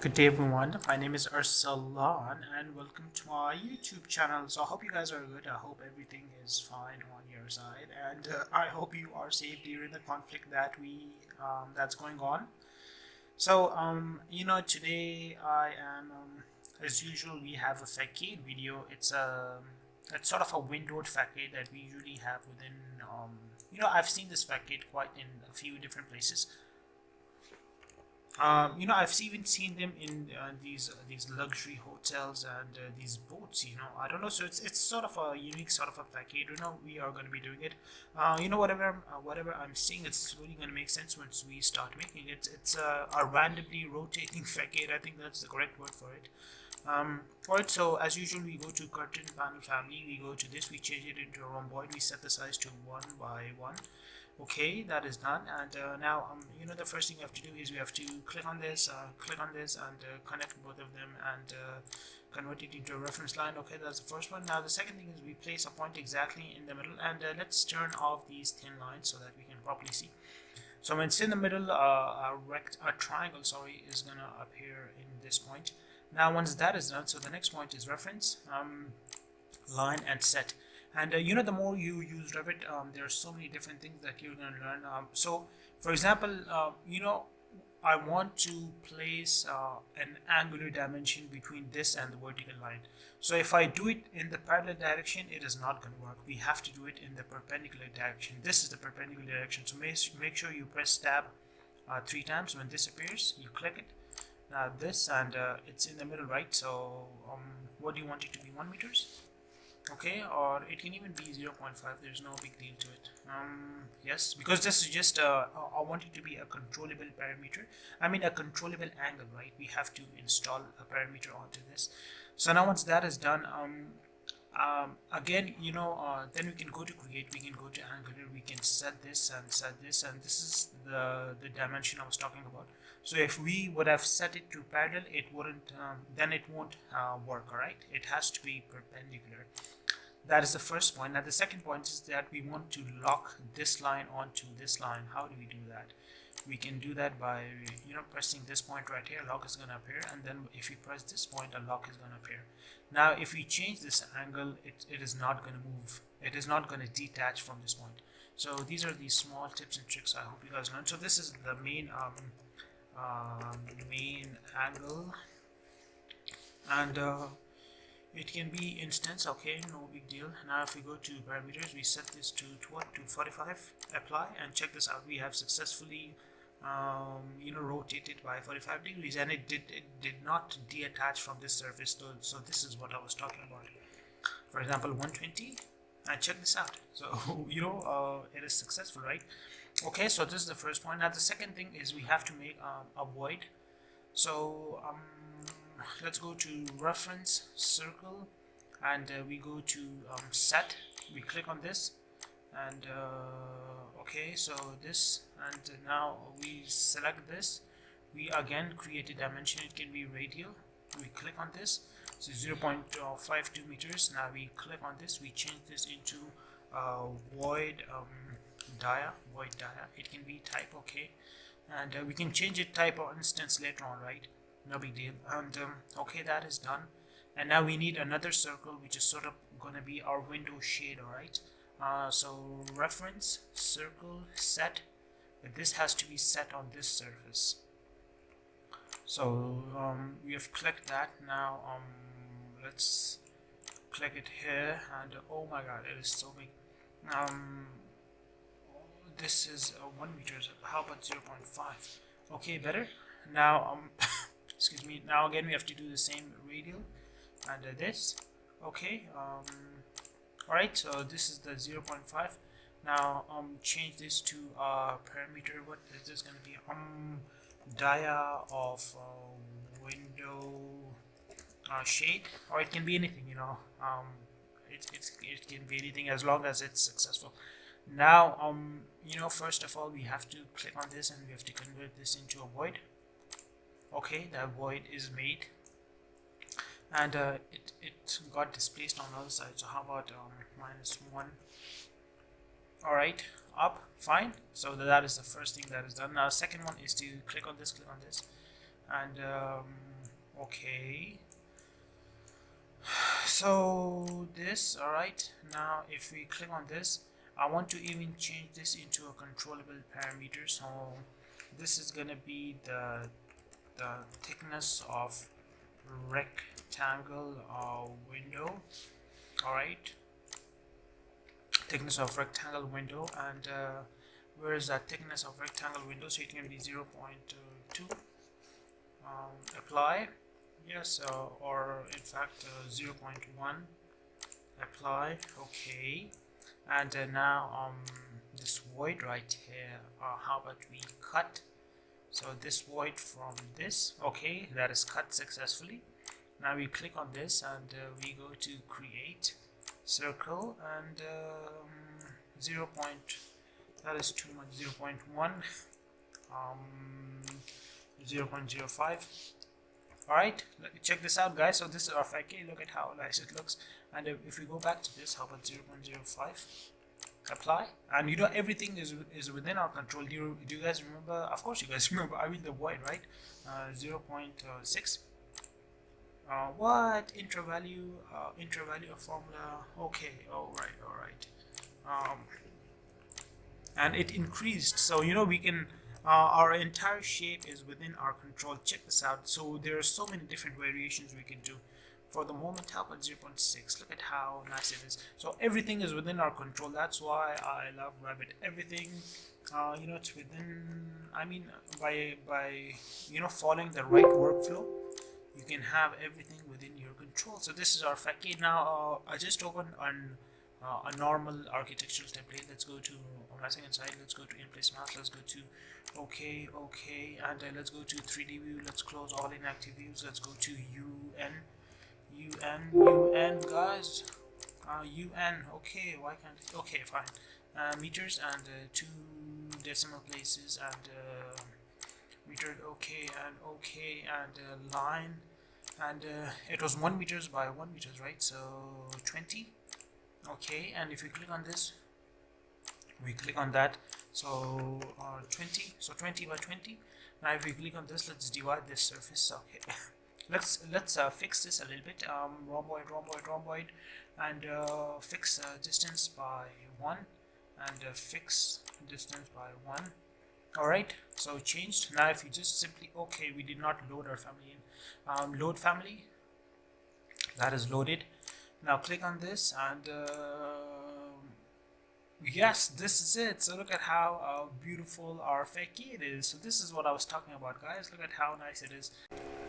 Good day everyone, my name is Arsalan and welcome to my YouTube channel. So I hope you guys are good. I hope everything is fine on your side, and I hope you are safe during the conflict that's going on. So today I am as usual we have a facade video. It's sort of a windowed facade that we usually have within I've seen this facade quite in a few different places. I've even seen them in these luxury hotels and these boats. I don't know. So it's sort of a unique sort of a package. We are going to be doing it. Whatever I'm seeing, it's really going to make sense once we start making it. It's a randomly rotating facade. I think that's the correct word for it. Alright, so as usual, we go to curtain panel family. We go to this. We change it into a rhomboid. We set the size to 1 by 1. Okay, that is done. And now the first thing we have to do is we have to click on this and connect both of them and convert it into a reference line. Okay, that's the first one. Now the second thing is we place a point exactly in the middle, and let's turn off these thin lines so that we can properly see. So when it's in the middle, a triangle, sorry, is gonna appear in this point. Now once that is done, so the next point is reference, line, and set. And the more you use Revit, there are so many different things that you're going to learn. So for example, I want to place an angular dimension between this and the vertical line. So if I do it in the parallel direction, it is not going to work. We have to do it in the perpendicular direction. This is the perpendicular direction. So make sure you press tab 3 times. When this appears, you click it. Now this, and it's in the middle, right? So what do you want it to be? 1 meters? Okay, or it can even be 0.5. There's no big deal to it. Yes, because this is just I want it to be a controllable parameter. I mean a controllable angle, right? We have to install a parameter onto this. So now once that is done, again, then we can go to create. We can go to angular. We can set this and set this, and this is the dimension I was talking about. So if we would have set it to parallel, it wouldn't. Then it won't work. All right, it has to be perpendicular. That is the first point. Now the second point is that we want to lock this line onto this line. How do we do that? We can do that by pressing this point right here. Lock is going to appear, and then if you press this point, a lock is going to appear. Now if we change this angle, it is not going to move. It is not going to detach from this point. So these are the small tips and tricks I hope you guys learned. So this is the main angle, and it can be instance. Okay, no big deal. Now if we go to parameters, we set this to what? To 45. Apply, and check this out. We have successfully rotated by 45 degrees, and it did not detach from this surface. So this is what I was talking about. For example, 120, and check this out. So it is successful, right? Okay, so this is the first point. Now the second thing is we have to make a void. So let's go to reference, circle, and we go to set. We click on this, and okay, so this, and now we select this. We again create a dimension. It can be radial. We click on this, so 0.52 meters. Now we click on this. We change this into void dia. It can be type, okay, and we can change it type or instance later on, right? No big deal. And okay, that is done. And now we need another circle, which is sort of gonna be our window shade. All right, so reference, circle, set, but this has to be set on this surface. So we have clicked that. Now let's click it here, and oh my god, it is so big. This is 1 meter. How about 0.5? Okay, better. Now excuse me. Now again we have to do the same radial and this. Okay, alright, so this is the 0.5. Now change this to parameter. What is this going to be? Dia of window shade, or it can be anything, it can be anything as long as it's successful. Now first of all we have to click on this, and we have to convert this into a void. Okay, that void is made, and it got displaced on the other side. So how about -1? Alright, up, fine. So that is the first thing that is done. Now second one is to click on this, and Okay, so this, all right, now if we click on this, I want to even change this into a controllable parameter. So this is gonna be the thickness of rectangle window. All right, thickness of rectangle window. And where is that thickness of rectangle window? So it can be 0.2. Apply, yes, or in fact 0.1. Apply. Okay, and now this void right here, how about we cut? So this void from this, okay, that is cut successfully. Now we click on this and we go to create circle, and 0. That is too much. 0.1, 0.05. Alright, check this out, guys. So this is our facade. Look at how nice it looks. And if we go back to this, how about 0.05? Apply, and you know everything is within our control. Do you guys remember? Of course you guys remember. I mean the void, right? 0.6. What intervalue of formula? Okay, all right. And it increased, so you know we can our entire shape is within our control. Check this out. So there are so many different variations we can do. For the moment, help at 0.6. Look at how nice it is. So everything is within our control. That's why I love Revit. Everything, you know, it's within. I mean, by you know following the right workflow, you can have everything within your control. So this is our facade. Now I just opened on a normal architectural template. Let's go to massing inside. Let's go to in place mask. Let's go to okay, and let's go to 3D view. Let's close all inactive views. Let's go to UN, guys. UN. Okay, why can't it? Okay, fine. Meters and 2 decimal places and meter. Okay, and line, and it was 1 meters by 1 meters, right? So 20. Okay, and if we click on this, we click on that. So 20. So 20 by 20. Now if we click on this, let's divide this surface. Okay. let's fix this a little bit. Rhomboid, and fix distance by 1, and fix distance by 1. All right, so changed. Now if you just simply, okay, we did not load our family in. Load family, that is loaded. Now click on this, and yes, this is it. So look at how beautiful our facade is. So this is what I was talking about, guys. Look at how nice it is.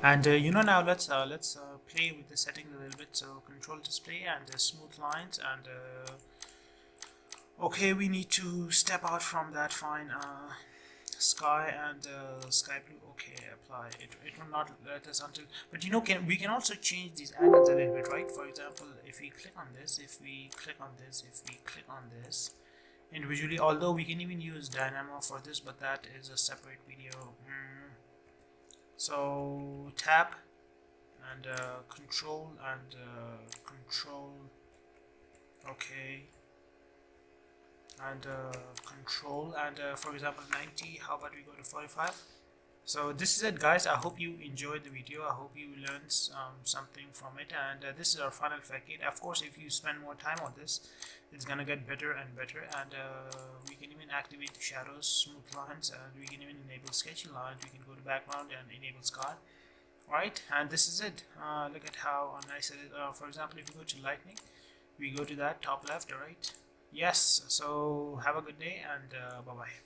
And you know, now let's play with the settings a little bit. So control display and smooth lines, and okay, we need to step out from that. Fine. Sky and sky blue. Okay, apply. It will not let us until, but you know, we can also change these angles a little bit, right? For example, if we click on this, if we click on this individually, although we can even use dynamo for this, but that is a separate video. So tab and control and control. Okay, and control, and for example 90. How about we go to 45? So this is it, guys. I hope you enjoyed the video. I hope you learned something from it, and this is our final facade. Of course, if you spend more time on this, it's gonna get better and better, and we can even activate shadows, smooth lines, and we can even enable sketchy lines. We can go to background and enable sky. Alright, and this is it. Look at how nice it is. For example, if you go to lightning, we go to that top left. Alright, yes. So have a good day, and bye bye.